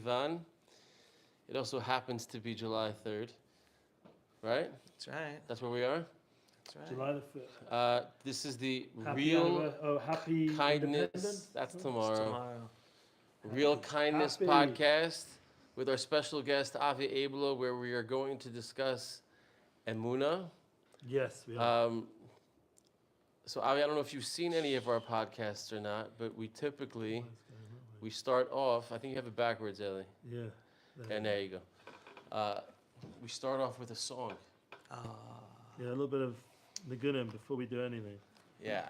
Sivan. It also happens to be July 3rd, right? That's right. That's where we are? That's right. July the 5th. This is the Happy Kindness. Independence? That's It's tomorrow. tomorrow. Real Kindness Happy. podcast with our special guest, Abelow, where we are going to discuss Emuna. Yes, we are. So, Avi, I don't know if you've seen any of our podcasts or not, but we typically, we start off, I think you have it backwards, Eli. Yeah. And there you go. We start off with a song. Yeah, a little bit of Nagunim before we do anything. Yeah.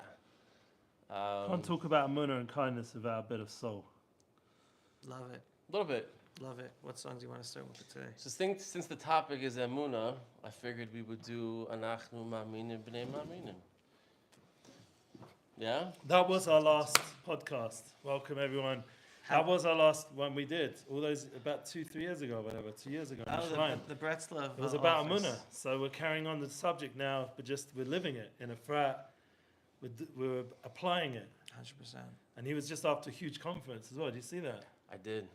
Can't talk about Emuna and kindness without a bit of soul. Love it. A little bit. Love it. What songs do you want to start with today? So since the topic is Emuna, I figured we would do Anachnu Ma'aminim B'nei Ma'aminim. Yeah? That was our last podcast. Welcome, everyone. That was our last one we did. All those, about 2-3 years ago, whatever, 2 years ago. The Bretzlav. It was about Emuna. So we're carrying on the subject now, but we're living it in a frat. We're applying it. 100%. And he was just after a huge conference as well. Did you see that? I did.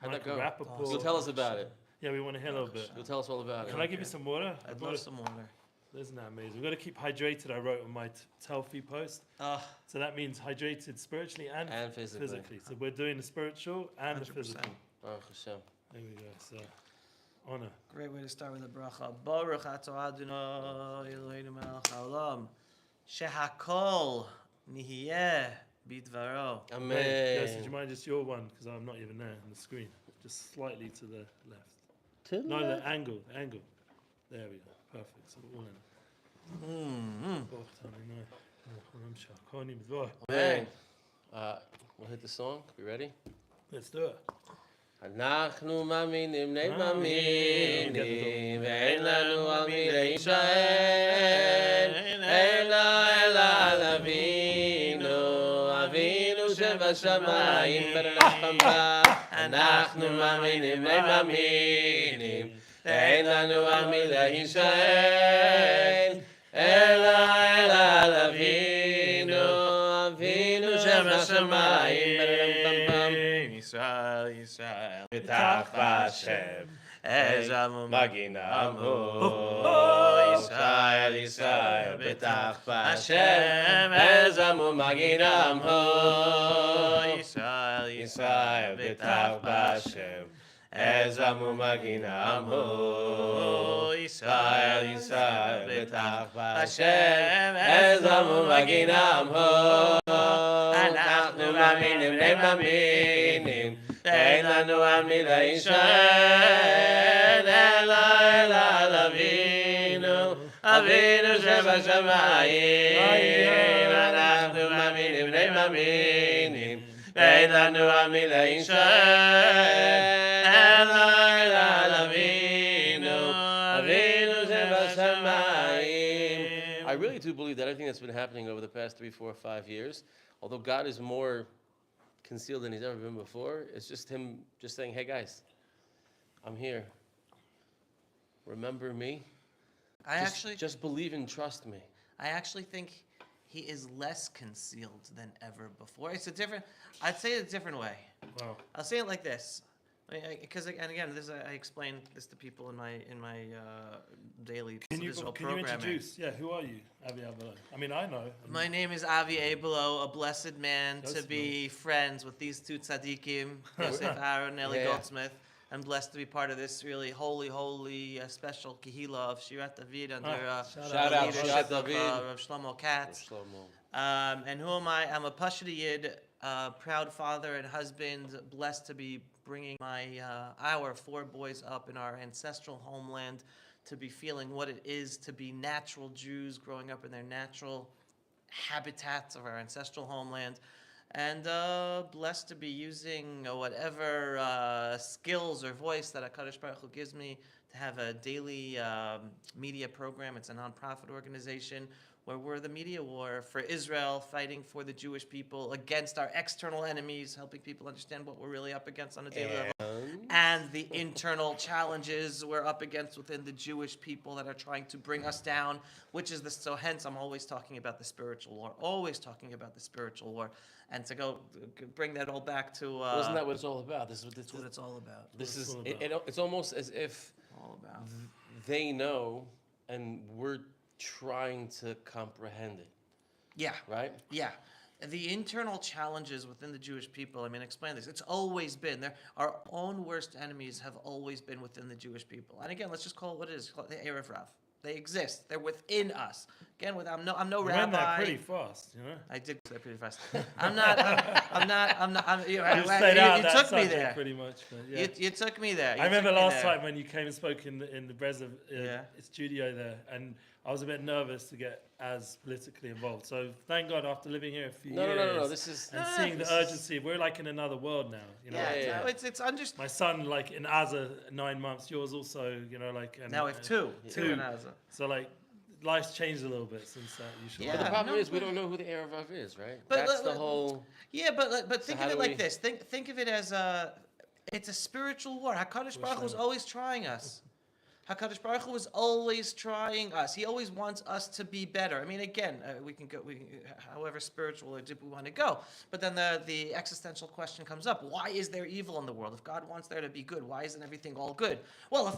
How'd that Michael go? Rappaport. So tell us about it. Yeah, we want to hear a little bit. You'll tell us all about it. Can I give you some water? I'd love some water. Isn't that amazing? We've got to keep hydrated, I wrote on my Telfie post. So that means hydrated spiritually and physically. So we're doing the spiritual and 100%. The physical. Baruch Hashem. There we go. So, honor. Great way to start with a bracha. Baruch atah Adonai Eloheinu melech haolam shehakol nihiyeh bidvaro. Amen. Yes, would you mind just your one? Because I'm not even there on the screen. Just slightly to the left. The angle. There we go. Perfect. So we're all in. Amen. We'll hit the song. You ready? Let's do it. אנחנו מאמינים בני מאמינים ואין לנו על מי להישען אלא על אבינו שבשמיים אנחנו מאמינים בני מאמינים ואין לנו על מי להישען אלא על אבינו שבשמיים ישראל בטח בהשם עזרנו מגיננו ישראל בטח בהשם עזרנו מגיננו ישראל בטח בהשם עזרנו מגיננו ישראל בטח בהשם עזרנו מגיננו אנחנו מאמינים בני מאמינים אין לנו על מי להישען אלא על אבינו שבשמיים אנחנו מאמינים בני מאמינים אין לנו על מי להישען אלא על אבינו שבשמיים. I really do believe that everything that's been happening over the past 3, 4, 5 years, although God is more concealed than he's ever been before, it's just him just saying, hey guys, I'm here. Remember me. Just believe and trust me. I actually think he is less concealed than ever before. I'd say it a different way. Wow. I'll say it like this. Because I explain this to people in my daily visual programming. Can you introduce? Yeah, who are you, Avi Abelow? I mean, I know. My name is Avi Abelow, a blessed man to be friends with these two tzaddikim, Yosef, Aharon, and Eli Goldsmith. I'm blessed to be part of this really holy, special kehila of Shirat David under the leadership of Rav Shlomo Katz. And who am I? I'm a Pashut Yid, proud father and husband, blessed to be bringing our 4 boys up in our ancestral homeland, to be feeling what it is to be natural Jews growing up in their natural habitats of our ancestral homeland, and blessed to be using whatever skills or voice that HaKadosh Baruch Hu gives me to have a daily media program. It's a nonprofit organization where we're the media war for Israel, fighting for the Jewish people against our external enemies, helping people understand what we're really up against on a daily level. and the internal challenges we're up against within the Jewish people that are trying to bring us down, which is so hence I'm always talking about the spiritual war, and to go bring that all back to Well, isn't that what it's all about? This is what that's what it's all about. it's almost as if All about. they know and we're trying to comprehend it, Yeah. right? Yeah. The internal challenges within the Jewish people, I mean, explain this. It's always been there. Our own worst enemies have always been within the Jewish people. And again, let's just call it what it is. Call it the Erev Rav. They exist. They're within us. Again, I'm no You rabbi. went there pretty fast, you know. I did say pretty fast. You Stayed out you that took me subject there. pretty much. But yeah. You took me there. I remember last time when you came and spoke in the Brezov Yeah. studio there, and I was a bit nervous to get as politically involved. So thank God, after living here a few years, No. This is and seeing the urgency, we're like in another world now. You know, Yeah, it's my son, like in Aza, 9 months. Yours also, you know, like. And, now we have two. Two. in Gaza. So like, life's changed a little bit since that. You should. Yeah. But the problem no, is we don't know who the Erev Rav is, right? But That's the whole. Yeah, but think how of it do like we- this. Think of it as it's a spiritual war. HaKadosh Baruch Hu was always trying us. HaKadosh Baruch Hu was always trying us. He always wants us to be better. I mean, again, we can go, however spiritual or deep we want to go. But then the existential question comes up: why is there evil in the world? If God wants there to be good, why isn't everything all good? Well,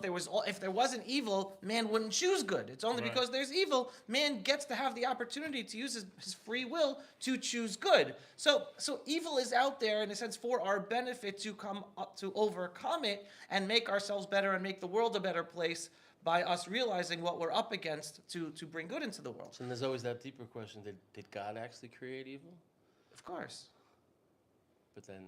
if there wasn't evil, man wouldn't choose good. It's only because there's evil, man gets to have the opportunity to use his free will to choose good. So evil is out there in a sense for our benefit to come up to overcome it and make ourselves better and make the world a better place by us realizing what we're up against to bring good into the world. And there's always that deeper question: did God actually create evil? Of course. But then,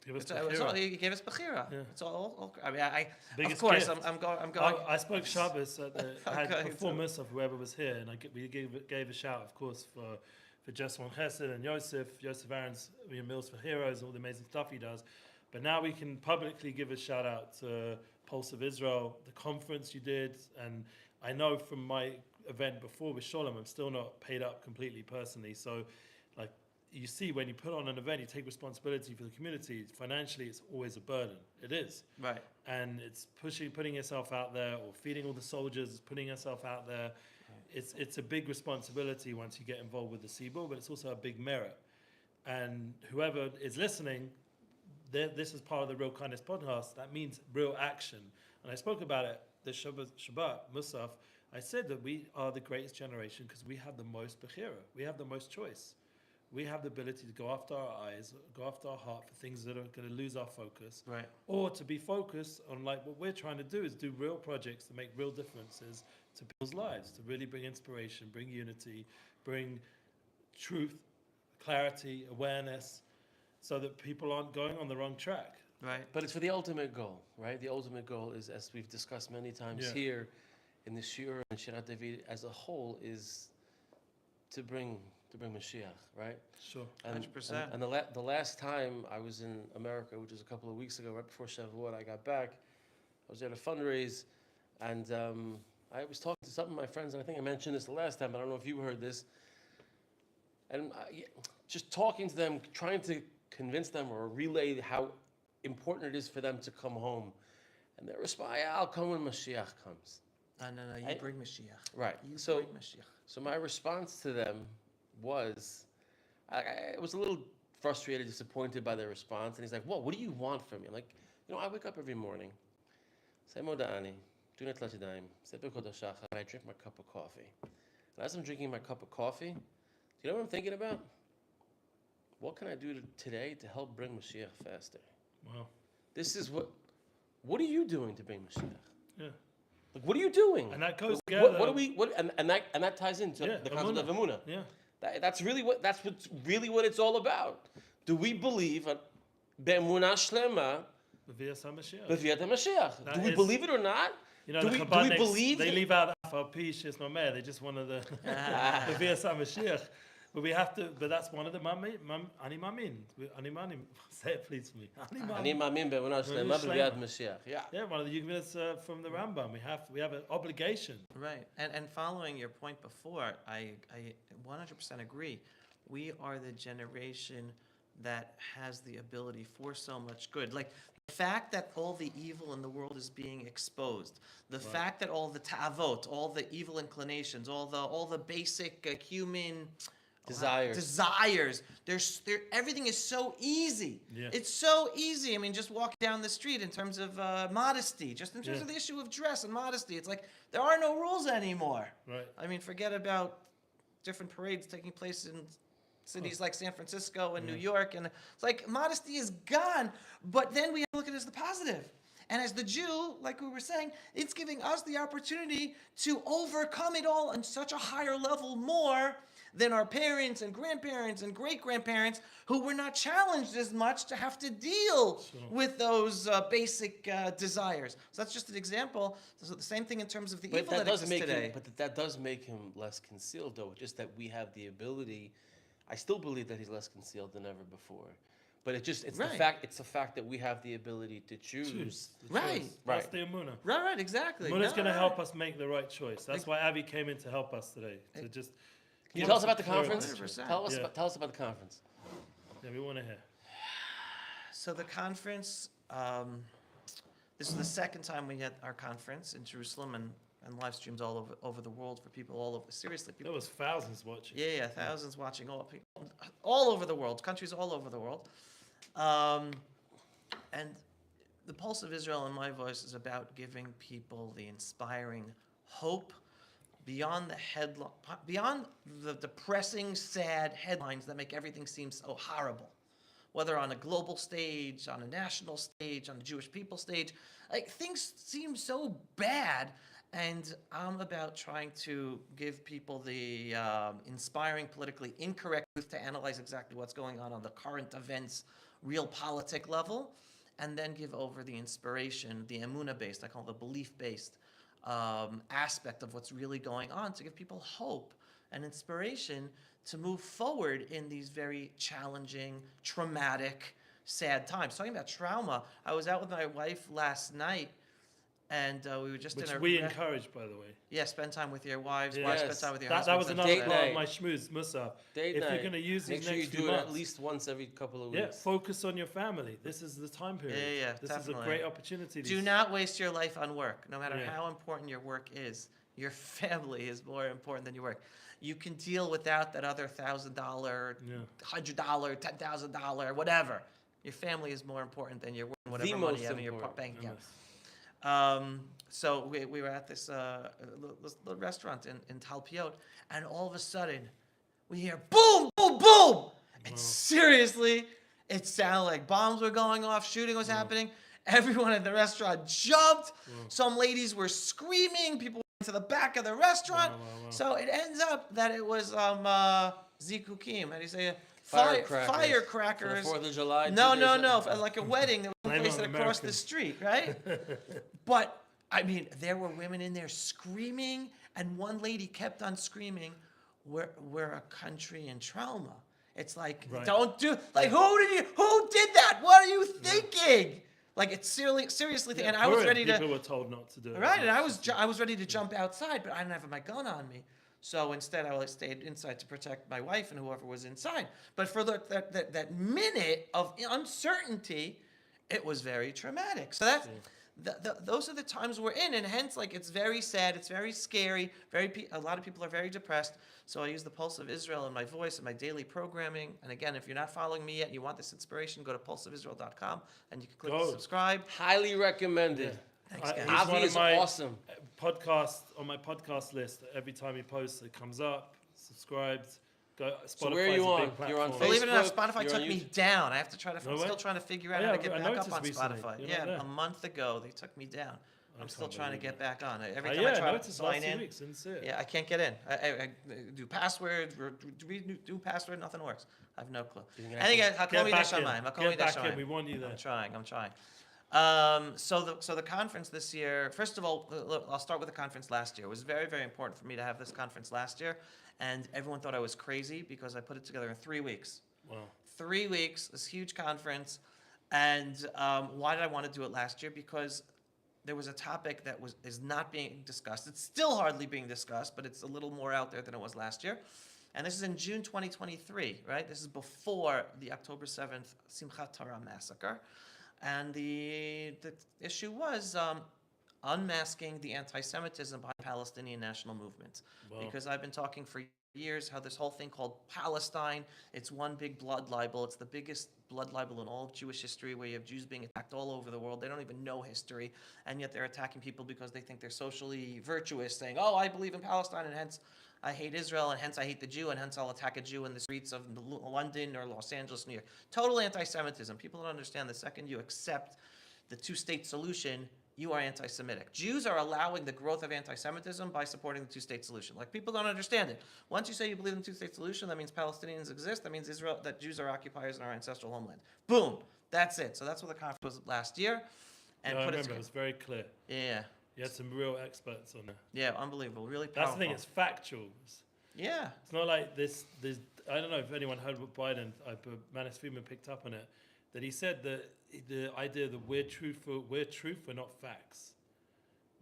Give us It's all, Bechira. he gave us Bechira. Yeah. It's all I mean, of Biggest course, gift. I'm going. I spoke Shabbos at the I had Okay, performance of whoever was here, and we gave a shout, of course, for Joseph Chesed and Yosef Aharon's Meals for Heroes, and all the amazing stuff he does. But now we can publicly give a shout out to Pulse of Israel, the conference you did, and I know from my event before with Sholem, I'm still not paid up completely personally. So, like, you see, when you put on an event, you take responsibility for the community. Financially, it's always a burden. It is. Right. And it's putting yourself out there, or feeding all the soldiers, it's putting yourself out there. It's a big responsibility once you get involved with the Sibur, but it's also a big merit. And whoever is listening, this is part of the Real Kindness podcast. That means real action. And I spoke about it the Shabbat, Musaf. I said that we are the greatest generation because we have the most Bechira. We have the most choice. We have the ability to go after our eyes, go after our heart for things that are going to lose our focus. Right. Or to be focused on, like, what we're trying to do is do real projects to make real differences to people's lives, to really bring inspiration, bring unity, bring truth, clarity, awareness, so that people aren't going on the wrong track. Right. but it's for the ultimate goal, right? The ultimate goal is, as we've discussed many times Yeah. here in the Shiur and Shirat David as a whole, is to bring Mashiach, right? Sure. And, 100%. And the last time I was in America, which was a couple of weeks ago, right before Shavuot, I got back. I was at a fundraise, and I was talking to some of my friends, and I think I mentioned this the last time, but I don't know if you heard this. And just talking to them, trying to convince them or relay how important it is for them to come home. And their response, yeah, I'll come when Mashiach comes. No, you bring Mashiach. Right. You So bring Mashiach. So my response to them was, I was a little frustrated, disappointed by their response. And he's like, well, what do you want from me? I'm like, I wake up every morning, say Moda'ani, do not let yadayim, say Birkot HaShachar, and I drink my cup of coffee. And as I'm drinking my cup of coffee, do you know what I'm thinking about? What can I do today to help bring Mashiach faster? Wow. This is what are you doing to bring Mashiach? Yeah. Like, what are you doing? And that goes What together. do we? And that ties into Yeah, the concept of Emuna. Yeah. That's what's really what it's all about. Do we believe be'emuna shlema B'vias HaMashiach. b'viat HaMashiach? That Do we is- believe it or not? You know, do the we Chabadniks, believe they that- leave out F.R.P. Shis Mameh. They just wanted the B'vias HaMashiach. But we have to. But that's one of the ani mamin. Ani manim. Say it please for me. Ani ma'amin be'emuna shlema b'viat Mashiach. Yeah. Yeah, one of the Yugminas from the Rambam. We have an obligation. Right. And following your point before, I 100% agree. We are the generation that has the ability for so much good. Like, fact that all the evil in the world is being exposed, the fact that all the ta'avot, all the evil inclinations, all the basic human desires, everything is so easy. Yeah. It's so easy. I mean, just walk down the street in terms of modesty, just in terms of the issue of dress and modesty. It's like there are no rules anymore. Right. I mean, forget about different parades taking place in cities like San Francisco and New York, and it's like modesty is gone. But then we have to look at it as the positive. And as the Jew, like we were saying, it's giving us the opportunity to overcome it all on such a higher level more than our parents and grandparents and great-grandparents who were not challenged as much to have to deal with those basic desires. So that's just an example. So the same thing in terms of the evil that exists today. But that does make him less concealed, though. Just that we have the ability. I still believe that he's less concealed than ever before. But it's the fact that we have the ability to choose. Right. That's the Emuna. Right, exactly. Emuna's going to help us make the right choice. That's why Abby came in to help us today. To just Can you tell us about the conference? 100%. Tell us about the conference. Yeah, we want to hear. So the conference, this is the second time we had our conference in Jerusalem and live streams all over the world for people all over. Seriously, people. There was thousands watching. Yeah, thousands watching all over the world, countries all over the world. And the Pulse of Israel and my voice is about giving people the inspiring hope beyond the depressing, sad headlines that make everything seem so horrible. Whether on a global stage, on a national stage, on the Jewish people stage, like things seem so bad. And I'm about trying to give people the inspiring, politically incorrect truth to analyze exactly what's going on the current events, real politic level, and then give over the inspiration, the Emuna-based, I call it the belief-based aspect of what's really going on to give people hope and inspiration to move forward in these very challenging, traumatic, sad times. Talking about trauma, I was out with my wife last night, and we were just Which in a... we encourage, by the way. Yeah, spend time with your wives. Yes. Wives, spend time with your That husbands. was another Date part night. of my schmooze, Musa. Date If night. you're going to use Make these sure you next do few it months, at least once every couple of yeah, weeks. focus on your family. This is the time period. Yeah, This definitely. is a great opportunity. Do not waste your life on work, no matter Yeah. how important your work is. Your family is more important than your work. You can deal without that other $1,000, $100, $10,000, whatever. Your family is more important than your work, whatever money you have in your bank account. So we were at this little restaurant in Talpiot, and all of a sudden, we hear boom, boom, boom! And seriously, it sounded like bombs were going off, shooting was happening. Everyone at the restaurant jumped. Some ladies were screaming. People went to the back of the restaurant. So it ends up that it was zikukim. How do you say it? Firecrackers. For the 4th of July. No, like a wedding that was placed across the street, right? But, I mean, there were women in there screaming, and one lady kept on screaming, we're a country in trauma. It's like, don't do, like, who did that? What are you thinking? Like, it's seriously, and I was ready to. People were told not to do it. Right, and I was ready to jump outside, but I didn't have my gun on me. So instead, I stayed inside to protect my wife and whoever was inside. But for that minute of uncertainty, it was very traumatic. So those are the times we're in, and hence, like, it's very sad, it's very scary. A lot of people are very depressed. So I use the Pulse of Israel in my voice and my daily programming. And again, if you're not following me yet, and you want this inspiration, go to pulseofisrael.com, and you can click subscribe. Highly recommended. Thanks, guys. Avi is awesome. Podcast on my podcast list. Every time he posts, it comes up. Subscribed. Spotify's So where are you on? You're on platform. Believe it or not, Facebook, Spotify you're took on me YouTube. down. I have to try to. No I'm way? still trying to figure out Yeah, how to get I back up noticed on recently. Spotify. You're Yeah, not there. a month ago they took me down. I'm still can't trying to believe get back on. Every it. time I I try to noticed sign last 2 in, weeks. Didn't see it. yeah, I can't get in. I do passwords, do password, nothing works. I have no clue. I think I'll call me Get back in. We Shamayim. want you there. I'm trying. So the conference this year, first of all, look, I'll start with the conference last year. It was very, very important for me to have this conference last year, and everyone thought I was crazy because I put it together in 3 weeks. Wow. 3 weeks, this huge conference, and why did I want to do it last year? Because there was a topic that is not being discussed. It's still hardly being discussed, but it's a little more out there than it was last year. And this is in June 2023, right? This is before the October 7th Simchat Torah massacre. And the issue was unmasking the anti-Semitism behind Palestinian national movements. Wow. Because I've been talking for years how this whole thing called Palestine, it's one big blood libel. It's the biggest blood libel in all of Jewish history, where you have Jews being attacked all over the world. They don't even know history, and yet they're attacking people because they think they're socially virtuous, saying, oh, I believe in Palestine, and hence I hate Israel, and hence I hate the Jew, and hence I'll attack a Jew in the streets of London or Los Angeles, New York. Total anti-Semitism. People don't understand the second you accept the two-state solution, you are anti-Semitic. Jews are allowing the growth of anti-Semitism by supporting the two-state solution. Like, people don't understand it. Once you say you believe in the two-state solution, that means Palestinians exist. That means that Jews are occupiers in our ancestral homeland. Boom. That's it. So that's what the conference was last year. And I remember, it was very clear. Yeah. You had some real experts on there. Yeah, unbelievable. Really That's powerful. the thing, it's factual. Yeah. It's not like this. I don't know if anyone heard what Biden, Manis Friedman picked up on it, that he said that the idea that we're truth, we're not facts,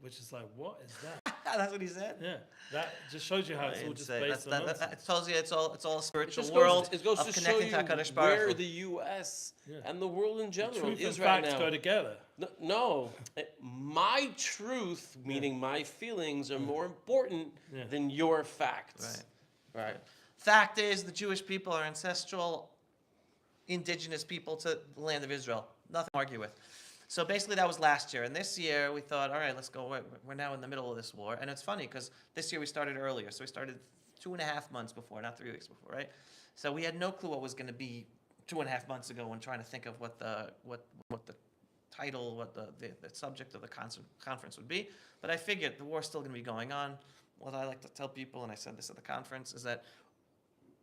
which is like, what is that? That's what he said. Yeah, that just shows you how it's all just based on nonsense. It tells you it's all a spiritual It world goes of to show connecting you to HaKadosh Baruch where Hu. the U.S. and the world in general Truth and is right facts now. go together. No, my truth, meaning my feelings, are more important than your facts. Right. Fact is, the Jewish people are ancestral, indigenous people to the land of Israel. Nothing to argue with. So basically that was last year. And this year we thought, all right, let's go. We're now in the middle of this war. And it's funny because this year we started earlier. So we started 2.5 months before, not 3 weeks before, right? So we had no clue what was going to be 2.5 months ago when trying to think of what the title, what the subject of the conference would be. But I figured the war's still going to be going on. What I like to tell people, and I said this at the conference, is that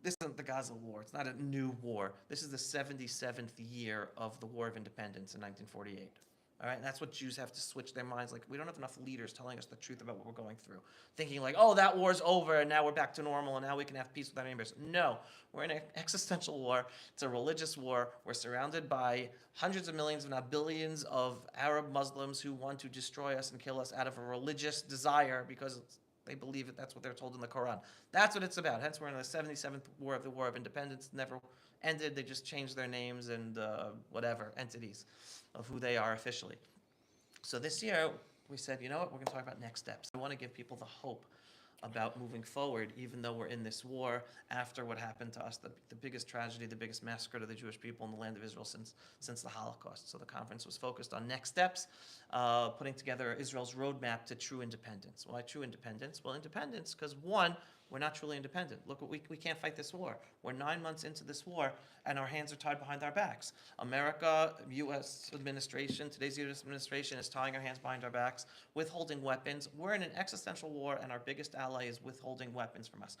this isn't the Gaza war. It's not a new war. This is the 77th year of the War of Independence in 1948. All right, and that's what Jews have to switch their minds. Like, we don't have enough leaders telling us the truth about what we're going through. Thinking like, oh, that war's over, and now we're back to normal, and now we can have peace with our neighbors. No, we're in an existential war. It's a religious war. We're surrounded by hundreds of millions, if not billions, of Arab Muslims who want to destroy us and kill us out of a religious desire because they believe it. That's what they're told in the Quran. That's what it's about. Hence, we're in the 77th war of the War of Independence. Never ended. They just changed their names and whatever entities of who they are officially. So this year, we said, you know what? We're going to talk about next steps. I want to give people the hope about moving forward, even though we're in this war after what happened to us, the biggest tragedy, the biggest massacre to the Jewish people in the land of Israel since the Holocaust. So the conference was focused on next steps, putting together Israel's roadmap to true independence. Why true independence? Well, independence because, one, we're not truly independent. Look, we can't fight this war. We're 9 months into this war, and our hands are tied behind our backs. America, U.S. administration, today's U.S. administration is tying our hands behind our backs, withholding weapons. We're in an existential war, and our biggest ally is withholding weapons from us.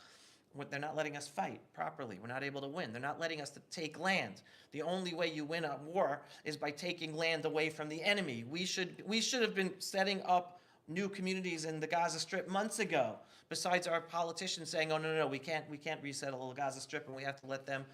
They're not letting us fight properly. We're not able to win. They're not letting us to take land. The only way you win a war is by taking land away from the enemy. We should have been setting up new communities in the Gaza Strip months ago. Besides our politicians saying, "Oh no, we can't resettle the Gaza Strip, and we have to let them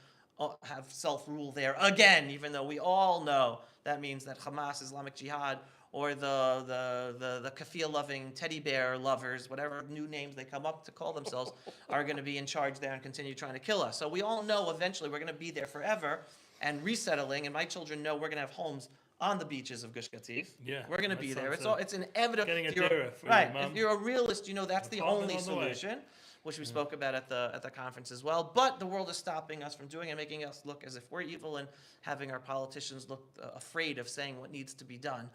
have self-rule there again," even though we all know that means that Hamas, Islamic Jihad, or the kafir-loving teddy bear lovers, whatever new names they come up to call themselves, are going to be in charge there and continue trying to kill us. So we all know eventually we're going to be there forever and resettling, and my children know we're going to have homes on the beaches of Gush Katif. Yeah, we're going to that be there. sounds It's inevitable. getting a If you're- dira for right. your mum. If you're a realist, you know that's the Apartment only on the way. solution, which we spoke about at the conference as well. But the world is stopping us from doing it, making us look as if we're evil and having our politicians look afraid of saying what needs to be done.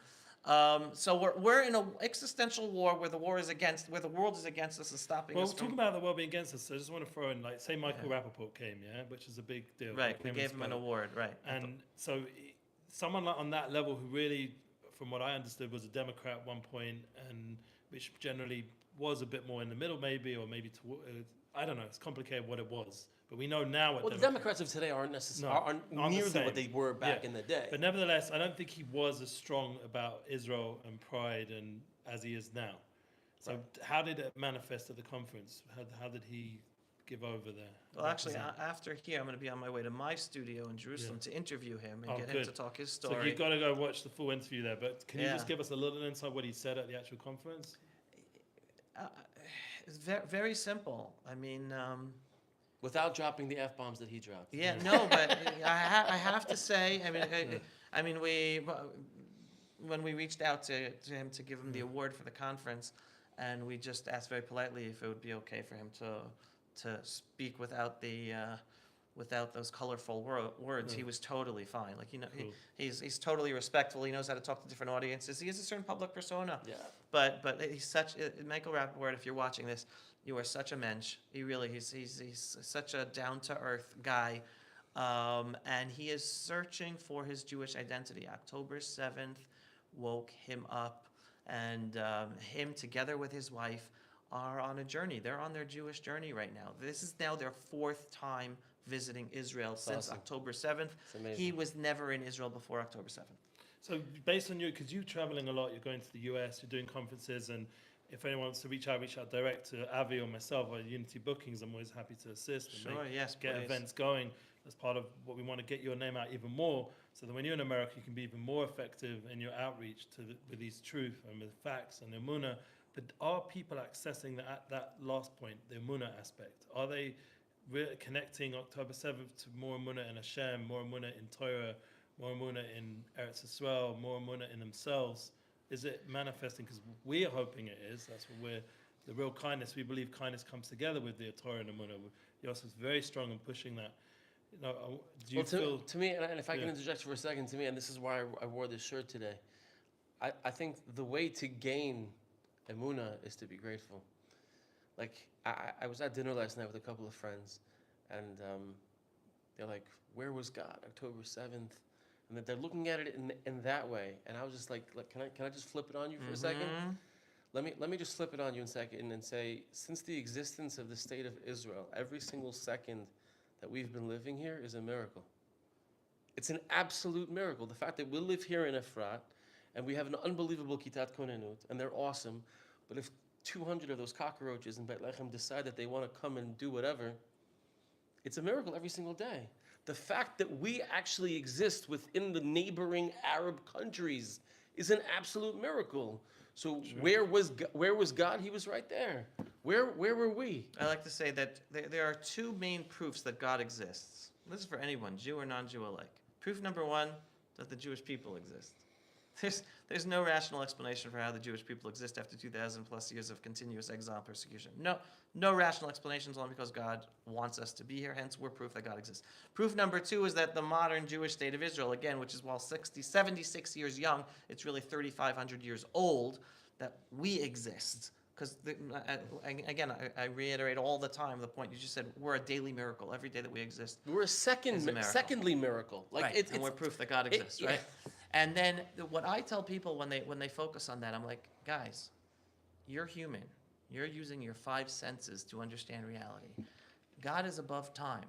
So we're in an existential war where the world is against us and stopping Well, us from. talking about the world being against us, I just want to throw in, like, say Michael Rappaport came, which is a big deal. Right, He we came gave and him an spoke. award, right. And so someone like on that level who really, from what I understood, was a Democrat at one point, and which generally was a bit more in the middle maybe, or maybe I don't know, it's complicated what it was. But we know now what Well, the Democrats of today aren't necessarily aren't the nearly same. what they were back in the day. But nevertheless, I don't think he was as strong about Israel and pride and as he is now. So how did it manifest at the conference? How did he give over there? Well, actually, after here, I'm going to be on my way to my studio in Jerusalem to interview him and get him to talk his story. So you've got to go watch the full interview there. But can you Yeah. just give us a little insight what he said at the actual conference? It's very simple. I mean, Without dropping the F-bombs that he dropped. yeah, no, but I have to say, I mean, I mean, when we reached out to him to give him the award for the conference, and we just asked very politely if it would be okay for him to speak without those colorful words, he was totally fine. Like, you know, Cool. he's totally respectful. He knows how to talk to different audiences. He has a certain public persona. Yeah. But he's such Michael Rappaport. If you're watching this, you are such a mensch. He's such a down to earth guy, and he is searching for his Jewish identity. October 7th woke him up, and him together with his wife are on a journey. They're on their Jewish journey right now. This is now their 4th time visiting Israel since awesome. October 7th. It's amazing. He was never in Israel before October 7th. So based on you, because you're traveling a lot, you're going to the US, you're doing conferences, and if anyone wants to reach out direct to Avi or myself or Unity Bookings, I'm always happy to assist and Sure, yes, get please. events going. That's part of what we want to get your name out even more, so that when you're in America, you can be even more effective in your outreach with these truth and with facts and Emuna. But are people accessing that last point, the Emuna aspect? Are they connecting October 7th to more Emuna in Hashem, more Emuna in Torah, more Emuna in Eretz Yisrael, more Emuna in themselves? Is it manifesting? Because we are hoping it is. That's what the real kindness. We believe kindness comes together with the Torah and Emuna. Yosef is very strong in pushing that. You know, do you feel? To me, and if I can Yeah. interject for a second, to me, and this is why I wore this shirt today, I think the way to gain Emuna is to be grateful. Like, I was at dinner last night with a couple of friends, and they're like, where was God, October 7th? And that they're looking at it in that way. And I was just like can I just flip it on you for a second? Let me just flip it on you in a second and say, since the existence of the state of Israel, every single second that we've been living here is a miracle. It's an absolute miracle. The fact that we live here in Efrat, and we have an unbelievable Kitat Konenut, and they're awesome, but if 200 of those cockroaches in Beit Lechem decide that they want to come and do whatever, it's a miracle every single day. The fact that we actually exist within the neighboring Arab countries is an absolute miracle. So where was God? He was right there. Where were we? I like to say that there are 2 main proofs that God exists. This is for anyone, Jew or non-Jew alike. Proof number 1, that the Jewish people exist. There's no rational explanation for how the Jewish people exist after 2,000 plus years of continuous exile and persecution. No rational explanations, only because God wants us to be here. Hence, we're proof that God exists. Proof number 2 is that the modern Jewish state of Israel, again, which is while 76 years young, it's really 3,500 years old, that we exist. Because, again, I reiterate all the time the point you just said, we're a daily miracle. Every day that we exist. We're a secondly miracle. Like right. And we're proof that God exists, right? And then what I tell people when they focus on that, I'm like, guys, you're human. You're using your 5 senses to understand reality. God is above time.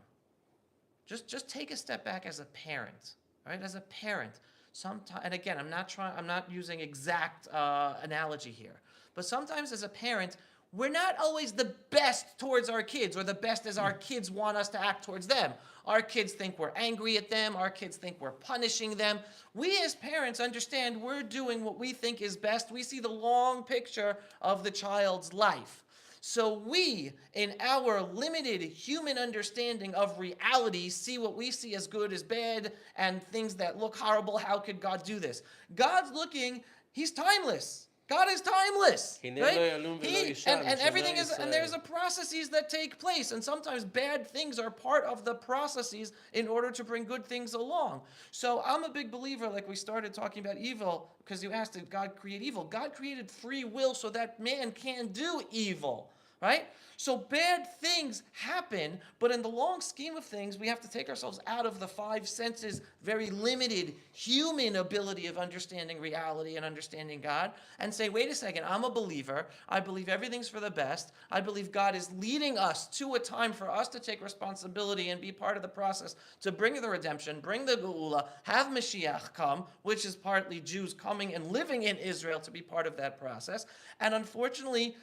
Just take a step back as a parent, right? As a parent, sometimes, and again, I'm not using exact analogy here, but sometimes as a parent, we're not always the best towards our kids, or the best as our kids want us to act towards them. Our kids think we're angry at them. Our kids think we're punishing them. We as parents understand we're doing what we think is best. We see the long picture of the child's life. So we, in our limited human understanding of reality, see what we see as good, as bad, and things that look horrible. How could God do this? God's looking, he's timeless. God is timeless, right? And everything is, and there's a processes that take place, and sometimes bad things are part of the processes in order to bring good things along. So I'm a big believer, like we started talking about evil, because you asked, did God create evil? God created free will so that man can do evil, right? So bad things happen, but in the long scheme of things, we have to take ourselves out of the 5 senses, very limited human ability of understanding reality and understanding God, and say, wait a second, I'm a believer. I believe everything's for the best. I believe God is leading us to a time for us to take responsibility and be part of the process to bring the redemption, bring the Geula, have Mashiach come, which is partly Jews coming and living in Israel to be part of that process. And unfortunately,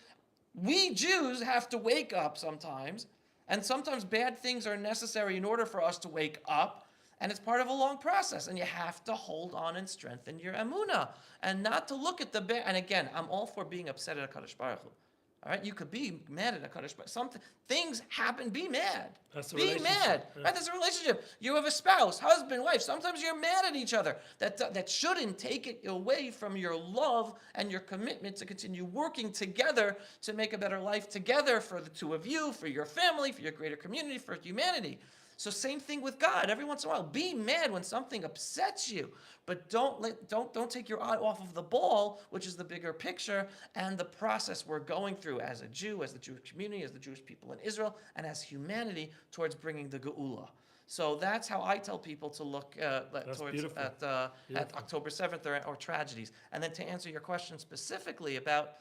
we Jews have to wake up sometimes, and sometimes bad things are necessary in order for us to wake up, and it's part of a long process, and you have to hold on and strengthen your Emuna, and not to look at the bad. And again, I'm all for being upset at HaKadosh Baruch Hu. All right, you could be mad at a Kaddish, but things happen. Be mad. That's a Be relationship. mad. Yeah. Right? That's a relationship. You have a spouse, husband, wife. Sometimes you're mad at each other. That shouldn't take it away from your love and your commitment to continue working together to make a better life together for the two of you, for your family, for your greater community, for humanity. So same thing with God. Every once in a while, be mad when something upsets you, but don't take your eye off of the ball, which is the bigger picture and the process we're going through as a Jew, as the Jewish community, as the Jewish people in Israel, and as humanity towards bringing the Geula. So that's how I tell people to look towards at October 7th or tragedies. And then to answer your question specifically about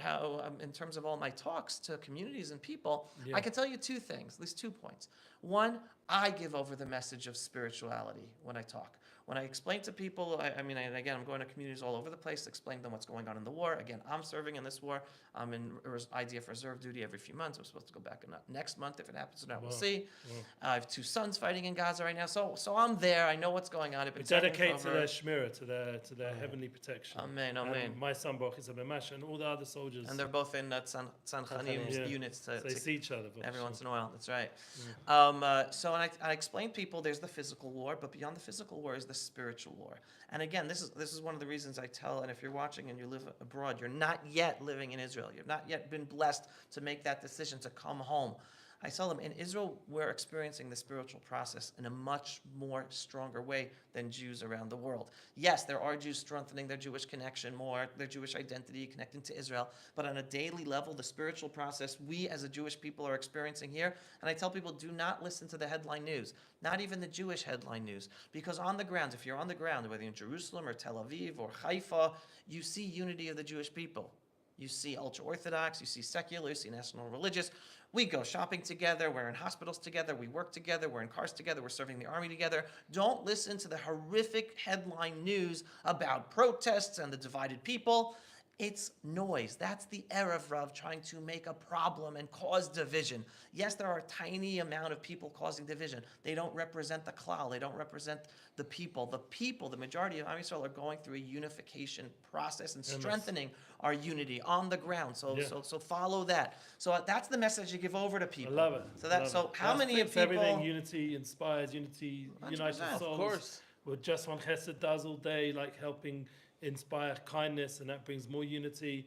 how, in terms of all my talks to communities and people, I can tell you two things, at least 2 points. One, I give over the message of spirituality when I talk. When I explain to people, I'm going to communities all over the place, explain to them what's going on in the war. Again, I'm serving in this war. I'm in IDF reserve duty every few months. I'm supposed to go back next month if it happens or not. We'll see. I have 2 sons fighting in Gaza right now, so I'm there. I know what's going on. We dedicate to their shmira, to their heavenly protection. Amen. And my son Baruch is a Bemash, and all the other soldiers. And they're both in Tzanchanim units. So they see each other every once in a while. That's right. So I explain to people there's the physical war, but beyond the physical war is the spiritual war. And again, this is one of the reasons I tell, and if you're watching and you live abroad, you're not yet living in Israel. You've not yet been blessed to make that decision to come home. I tell them, in Israel, we're experiencing the spiritual process in a much more stronger way than Jews around the world. Yes, there are Jews strengthening their Jewish connection more, their Jewish identity, connecting to Israel, but on a daily level, the spiritual process we as a Jewish people are experiencing here, and I tell people, do not listen to the headline news, not even the Jewish headline news, because on the ground, if you're on the ground, whether you're in Jerusalem or Tel Aviv or Haifa, you see unity of the Jewish people. You see ultra-Orthodox, you see secular, you see national religious. We go shopping together, we're in hospitals together, we work together, we're in cars together, we're serving the army together. Don't listen to the horrific headline news about protests and the divided people. It's noise. That's the Erev Rav trying to make a problem and cause division. Yes, there are a tiny amount of people causing division. They don't represent the klal. They don't represent the people. The people, the majority of Am Yisrael, are going through a unification process and strengthening our unity on the ground. So follow that. So that's the message you give over to people. I love it. How many of people? Everything unity inspires, unity unites souls. Of course. What Just One Chesed does all day, like helping inspire kindness, and that brings more unity.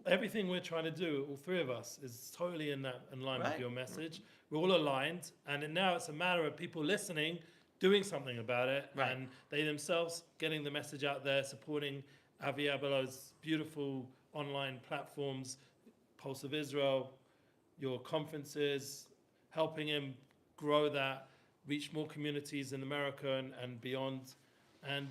Everything we're trying to do, all 3 of us, is totally in line with your message. We're all aligned, and now it's a matter of people listening, doing something about it, and they themselves getting the message out there, supporting Avi Abelow's beautiful online platforms, Pulse of Israel, your conferences, helping him grow that, reach more communities in America and beyond. And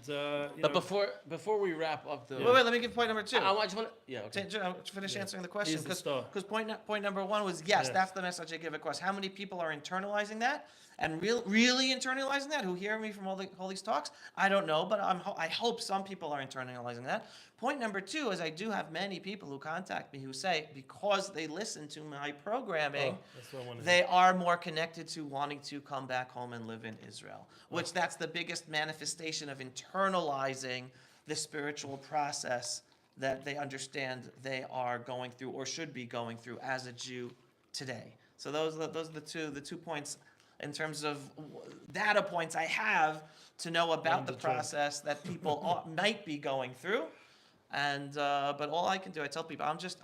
but before we wrap up the wait, let me give point number 2. I just want to Finish answering the question, because point number 1 was that's the message I give across. How many people are internalizing that and really internalizing that? Who hear me from all these talks? I don't know, but I hope some people are internalizing that. Point number 2 is I do have many people who contact me who say because they listen to my programming, they are more connected to wanting to come back home and live in Israel. Which that's the biggest manifestation of internalizing the spiritual process that they understand they are going through or should be going through as a Jew today. So those are the two points in terms of data points I have to know about the process that people might be going through. And but all I can do, I tell people, I'm just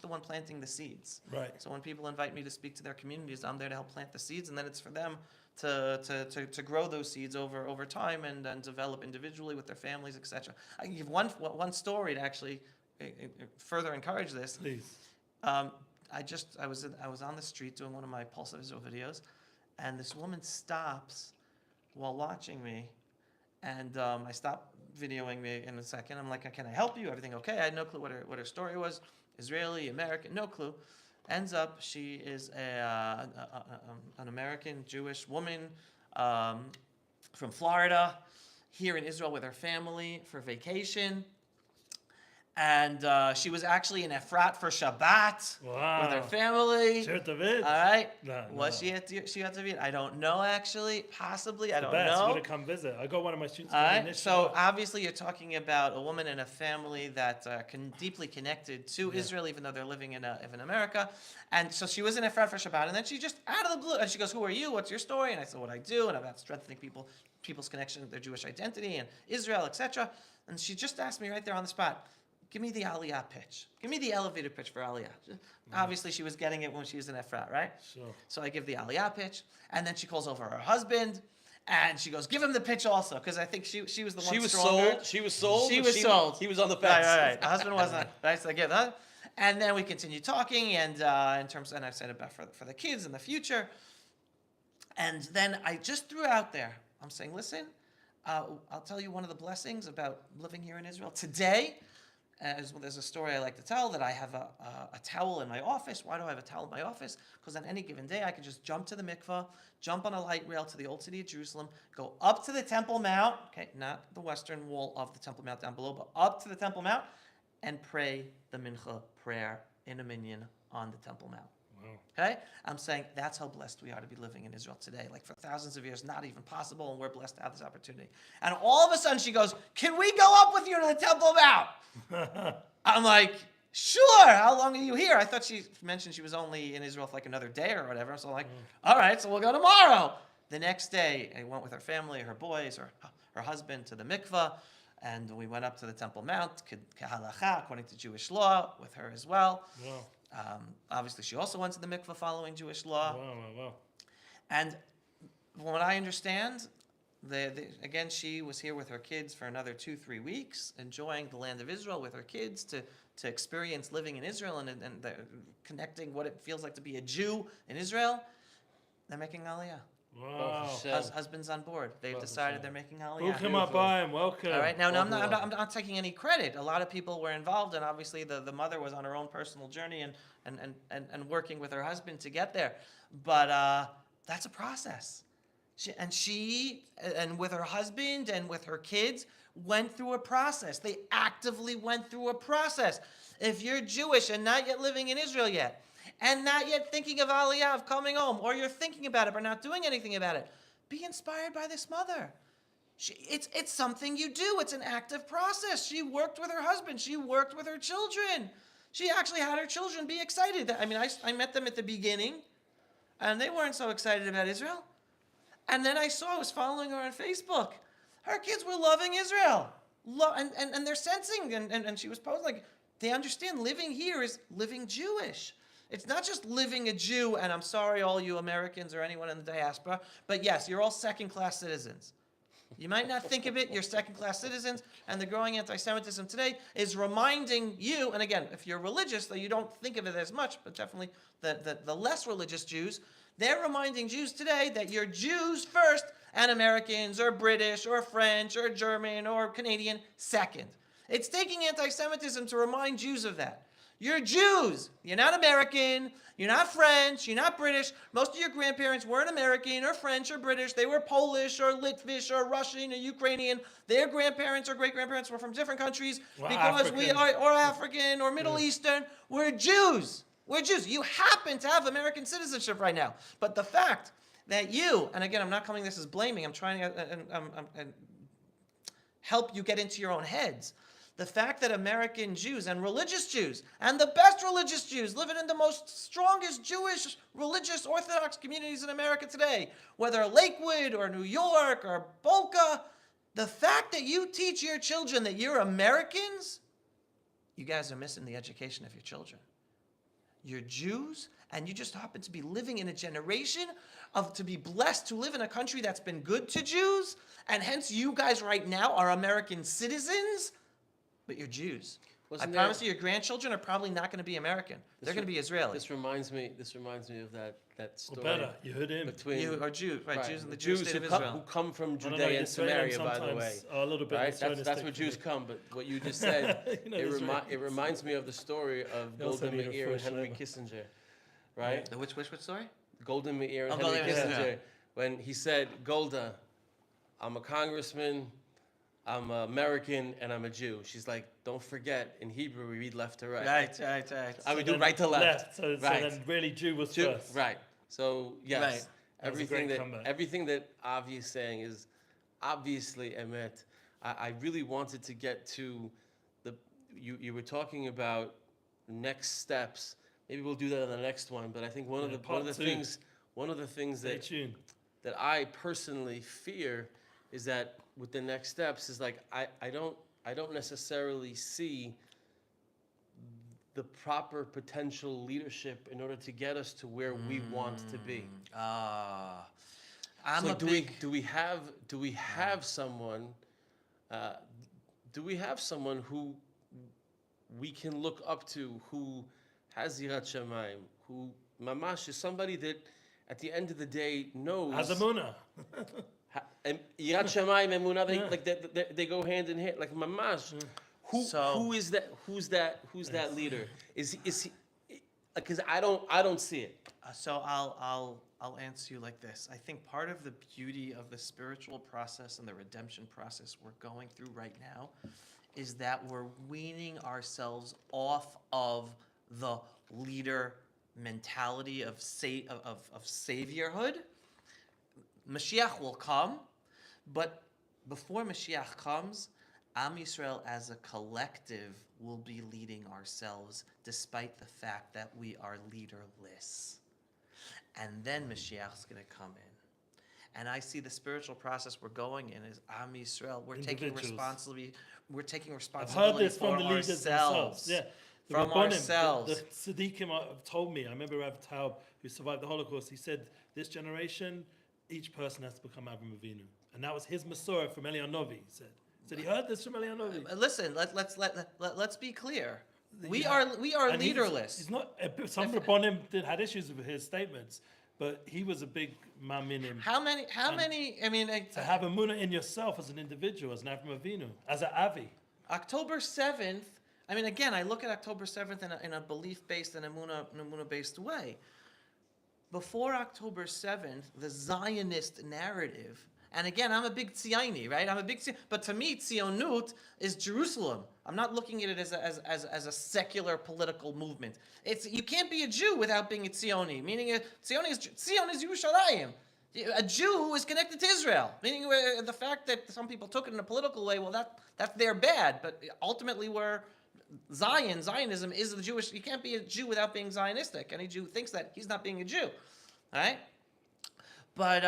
the one planting the seeds. Right. So when people invite me to speak to their communities, I'm there to help plant the seeds, and then it's for them to grow those seeds over time and develop individually with their families, etc. I can give one story to actually further encourage this. Please. I was on the street doing one of my Pulse of Israel videos, and this woman stops while watching me, and I stopped videoing me in a second. I'm like, can I help you? Everything okay? I had no clue what her story was. Israeli, American, no clue. Ends up, she is an American Jewish woman from Florida, here in Israel with her family for vacation. And she was actually in Efrat for Shabbat with her family. Shirt of it. All right. No, Was she at David? I don't know, actually. Possibly. I don't Best. know. Would have come visit. I got one of my students. All coming right. this So Shabbat. obviously, you're talking about a woman and a family that deeply connected to Israel, even though they're living in America. And so she was in Efrat for Shabbat, and then she just out of the blue, and she goes, "Who are you? What's your story?" And I said, "What I do, and about strengthening people's connection with their Jewish identity and Israel, etc." And she just asked me right there on the spot, "Give me the Aliyah pitch. Give me the elevator pitch for Aliyah." Obviously, she was getting it when she was in Efrat, right? Sure. So I give the Aliyah pitch, and then she calls over her husband, and she goes, "Give him the pitch also," because I think she was the one She was stronger. sold. She was sold. She but was sold. He was on the fence. Right. The husband wasn't. Right, so I give that. And then we continue talking, and in terms, and I've said about for the kids in the future. And then I just threw out there, I'm saying, listen, I'll tell you one of the blessings about living here in Israel. Today, there's a story I like to tell, that I have a towel in my office. Why do I have a towel in my office? Because on any given day, I can just jump to the mikveh, jump on a light rail to the old city of Jerusalem, go up to the Temple Mount, okay, not the western wall of the Temple Mount down below, but up to the Temple Mount, and pray the mincha prayer in a minyan on the Temple Mount. Wow. Okay? I'm saying that's how blessed we are to be living in Israel today. Like for thousands of years, not even possible, and we're blessed to have this opportunity. And all of a sudden she goes, "Can we go up with you to the Temple Mount?" I'm like, "Sure, how long are you here?" I thought she mentioned she was only in Israel for like another day or whatever. So I'm like, all right, so we'll go tomorrow. The next day, I went with her family, her boys, her husband to the mikveh, and we went up to the Temple Mount, kehalacha, according to Jewish law, with her as well. Wow. Obviously, she also went to the mikveh following Jewish law. Wow. And from what I understand, again, she was here with her kids for another 2-3 weeks, enjoying the land of Israel with her kids to experience living in Israel and connecting what it feels like to be a Jew in Israel. They're making Aliyah. Wow. Husband's on board. They've decided they're making Aliyah. Welcome up, Bayam. Welcome. All right. Now, I'm not taking any credit. A lot of people were involved, and obviously the mother was on her own personal journey and working with her husband to get there. But that's a process. She with her husband and with her kids went through a process. They actively went through a process. If you're Jewish and not yet living in Israel yet, and not yet thinking of Aliyah, of coming home, or you're thinking about it but not doing anything about it, be inspired by this mother. It's something you do. It's an active process. She worked with her husband. She worked with her children. She actually had her children be excited. I mean, I met them at the beginning, and they weren't so excited about Israel. And then I was following her on Facebook. Her kids were loving Israel. And they're sensing, and she was posting, like, they understand living here is living Jewish. It's not just living a Jew, and I'm sorry, all you Americans or anyone in the diaspora, but yes, you're all second-class citizens. You might not think of it, you're second-class citizens, and the growing anti-Semitism today is reminding you, and again, if you're religious, though you don't think of it as much, but definitely the less religious Jews, they're reminding Jews today that you're Jews first, and Americans, or British, or French, or German, or Canadian second. It's taking anti-Semitism to remind Jews of that. You're Jews. You're not American. You're not French. You're not British. Most of your grandparents weren't American or French or British. They were Polish or Litvish or Russian or Ukrainian. Their grandparents or great-grandparents were from different countries because African. we are, or African or Middle Eastern. We're Jews. We're Jews. You happen to have American citizenship right now. But the fact that you, and again, I'm not coming this as blaming. I'm trying to help you get into your own heads. The fact that American Jews and religious Jews and the best religious Jews living in the most strongest Jewish religious Orthodox communities in America today, whether Lakewood or New York or Boca, the fact that you teach your children that you're Americans, you guys are missing the education of your children. You're Jews, and you just happen to be living in a generation to be blessed to live in a country that's been good to Jews, and hence you guys right now are American citizens. But you're Jews. I promise you, your grandchildren are probably not going to be American. They're going to be Israeli. This reminds me of that story. Or better, you heard him. Between You are Jews, right? Jews in the Jewish Jews state of who Israel. come from I don't know, Judea and Israelis Samaria, by the way. sometimes are a little bit Right? That's nationalistic where for Jews me. come. But what you just said, You know, it reminds me of the story of You also Golda need a Meir and fresh Henry leather. Kissinger, right? Which story? Golda Meir and Oh, Henry Golda Meir, Kissinger, yeah. when he said, "Golda, I'm a congressman. I'm American and I'm a Jew. She's like, don't forget, in Hebrew we read left to right. Right. I would do then right to left. So Right. then really Jew was Jew, first. right. So yes, Right. That was a great comeback. everything that Avi is saying is obviously emet. I really wanted to get to the you were talking about next steps. Maybe we'll do that on the next one. But I think one of the part two. one of the things Stay that tuned. that I personally fear is that with the next steps is like I don't necessarily see the proper potential leadership in order to get us to where we want to be. I'm So, a like, big. do we have someone who we can look up to, who has Yirat Shamayim, who mamash is somebody that at the end of the day knows As Emuna. and Yirat Shamayim and Emuna, they go hand in hand, like mamash. Who is that? Who's that leader? Is he? Because I don't see it. So I'll answer you like this. I think part of the beauty of the spiritual process and the redemption process we're going through right now is that we're weaning ourselves off of the leader mentality of saviorhood. Mashiach will come, but before Mashiach comes, Am Yisrael as a collective will be leading ourselves despite the fact that we are leaderless. And then Mashiach's going to come in. And I see the spiritual process we're going in is Am Yisrael. We're taking responsibility. We're taking responsibility I've heard this from for the leaders ourselves. themselves. Yeah. The From Rabbanim, ourselves. The Tzaddikim have told me. I remember Rav Taub, who survived the Holocaust. He said, "This generation, each person has to become Avram Avinu," and that was his Masorah from Eliyahu Novi. He said he heard this from Eliyahu Novi. Listen, let's be clear. We Yeah. are And leaderless. He's not. Some Rabbanim had issues with his statements, but he was a big maminim. How many? I mean, To have Emuna in yourself as an individual, as an Avram Avinu, as an Avi. October 7th. I mean, again, I look at October 7th in a belief-based and Emuna-based way. Before October 7th, the Zionist narrative, and again, I'm a big Tzioni, right? But to me, Tzionut is Jerusalem. I'm not looking at it as a secular political movement. You can't be a Jew without being a Tzioni, meaning Zion is Yerushalayim. A Jew who is connected to Israel, meaning the fact that some people took it in a political way, well, that's their bad, but ultimately Zionism is the Jewish. You can't be a Jew without being Zionistic. Any Jew who thinks that, he's not being a Jew, all right? But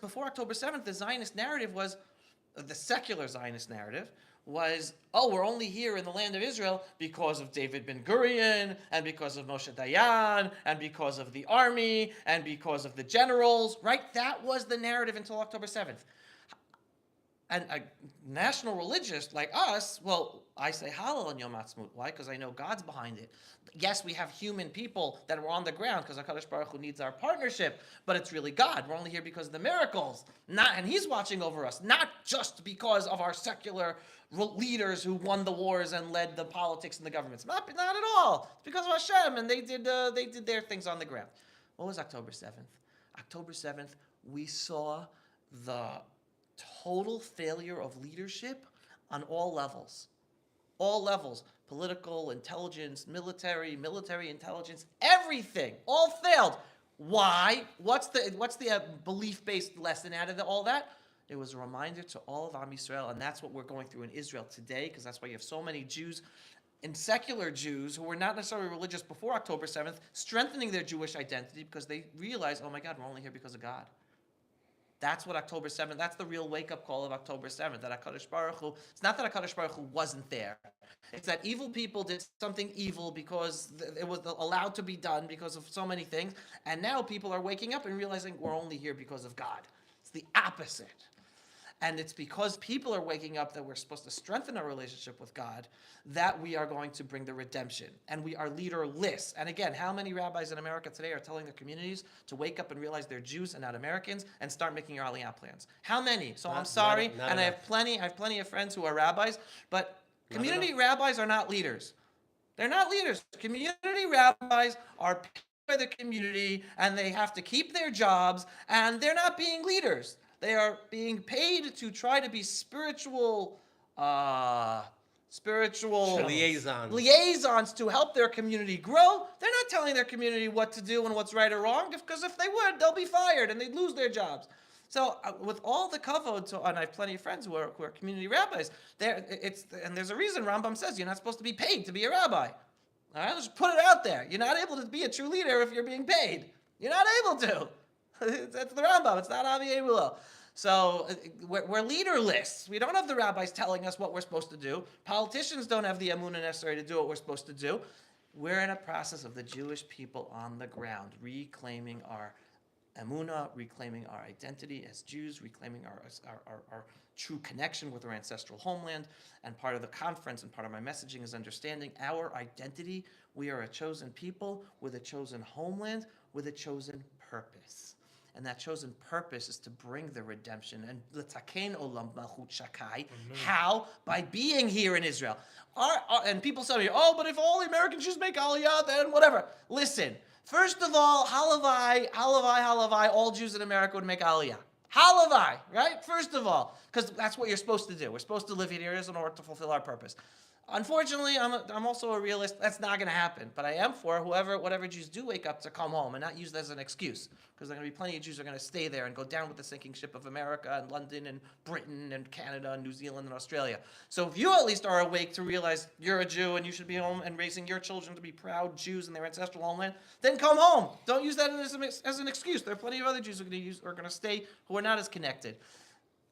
before October 7th, the Zionist narrative was, the secular Zionist narrative was, we're only here in the land of Israel because of David Ben Gurion, and because of Moshe Dayan, and because of the army, and because of the generals, right? That was the narrative until October 7th. And a national religious like us, well, I say Hallel on Yom Ha'atzmaut. Why? Because I know God's behind it. Yes, we have human people that are on the ground because HaKadosh Baruch Hu needs our partnership, but it's really God. We're only here because of the miracles, and He's watching over us, not just because of our secular leaders who won the wars and led the politics and the governments. Not at all. It's because of Hashem, and they did their things on the ground. What was October 7th? October 7th, we saw the total failure of leadership on all levels. All levels. Political, intelligence, military intelligence, everything. All failed. Why? What's the belief-based lesson out of all that? It was a reminder to all of Am Yisrael, and that's what we're going through in Israel today, because that's why you have so many Jews and secular Jews who were not necessarily religious before October 7th, strengthening their Jewish identity because they realize, oh my God, we're only here because of God. That's what October 7th, that's the real wake-up call of October 7th, that HaKadosh Baruch Hu, it's not that HaKadosh Baruch Hu wasn't there. It's that evil people did something evil because it was allowed to be done because of so many things, and now people are waking up and realizing we're only here because of God. It's the opposite. And it's because people are waking up that we're supposed to strengthen our relationship with God that we are going to bring the redemption. And we are leaderless. And again, how many rabbis in America today are telling their communities to wake up and realize they're Jews and not Americans and start making your Aliyah plans? How many? So I'm sorry, and I have plenty of friends who are rabbis, but community rabbis are not leaders. They're not leaders. Community rabbis are paid by the community, and they have to keep their jobs, and they're not being leaders. They are being paid to try to be spiritual liaisons to help their community grow. They're not telling their community what to do and what's right or wrong, because if they would, they'll be fired and they'd lose their jobs. So with all the kavod, and I have plenty of friends who are community rabbis, and there's a reason Rambam says you're not supposed to be paid to be a rabbi. All right, let's put it out there. You're not able to be a true leader if you're being paid. You're not able to. That's the Rambam. It's not Abelow. So we're leaderless. We don't have the rabbis telling us what we're supposed to do. Politicians don't have the Emuna necessary to do what we're supposed to do. We're in a process of the Jewish people on the ground, reclaiming our Emuna, reclaiming our identity as Jews, reclaiming our true connection with our ancestral homeland. And part of the conference and part of my messaging is understanding our identity. We are a chosen people with a chosen homeland, with a chosen purpose. And that chosen purpose is to bring the redemption. And l'taken olam malchut shakai. How? By being here in Israel. And people say to me, oh, but if all the American Jews make Aliyah, then whatever. Listen, first of all, halavai, all Jews in America would make Aliyah. Halavai, right? First of all, because that's what you're supposed to do. We're supposed to live here in order to fulfill our purpose. Unfortunately, I'm also a realist. That's not going to happen. But I am for whatever Jews do wake up to come home and not use that as an excuse. Because there are going to be plenty of Jews who are going to stay there and go down with the sinking ship of America and London and Britain and Canada and New Zealand and Australia. So if you at least are awake to realize you're a Jew and you should be home and raising your children to be proud Jews in their ancestral homeland, then come home. Don't use that as an excuse. There are plenty of other Jews who are going to stay who are not as connected.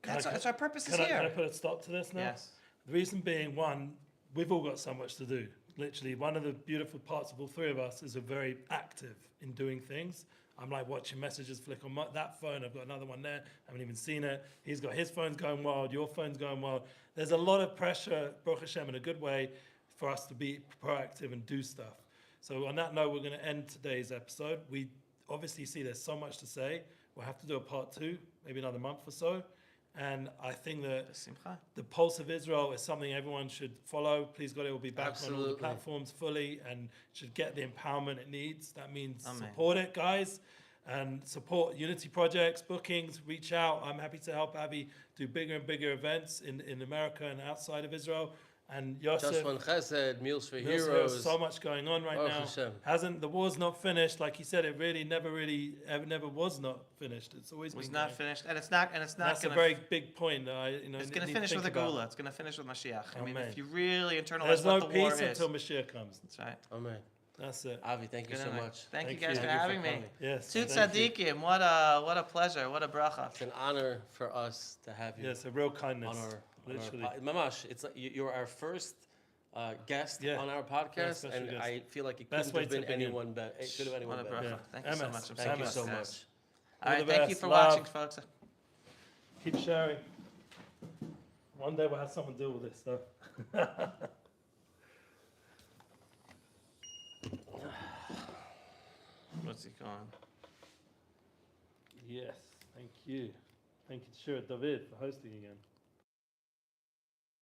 That's our purpose is here. Can I put a stop to this now? Yes. The reason being, one, we've all got so much to do. Literally, one of the beautiful parts of all three of us is we're very active in doing things. I'm like watching messages flick on that phone. I've got another one there. I haven't even seen it. He's got his phone's going wild. Your phone's going wild. There's a lot of pressure, Baruch Hashem, in a good way, for us to be proactive and do stuff. So on that note, we're going to end today's episode. We obviously see there's so much to say. We'll have to do a part 2, maybe another month or so. And I think that the Pulse of Israel is something everyone should follow. Please God, it will be back on all the platforms fully and should get the empowerment it needs. That means support it, guys, and support Unity projects, bookings, reach out. I'm happy to help Abby do bigger and bigger events in America and outside of Israel. And Yosef, Just One Chesed, Meals for Heroes. So much going on right now. The war's not finished. Like he said, it really never was not finished. It's always been not finished, and it's not. That's a very big point. It's going to finish with the Gula. It's going to finish with Mashiach. I mean, if you really internalize there's what no the war is, peace until Mashiach comes. That's right. Amen. That's it. Avi, thank you so much. Thank you guys for having me. Yes. Two tzaddikim. What a pleasure. What a bracha. It's an honor for us to have you. Yes, a real kindness. Literally. Mamash, it's like you're our first guest on our podcast, and guest. I feel like it couldn't have been anyone better. It could have been anyone better. Thank you so much. Thank you so much. All right, thank you for watching, folks. Keep sharing. One day we'll have someone deal with this stuff. What's he going? Yes, thank you. Thank you to David for hosting again.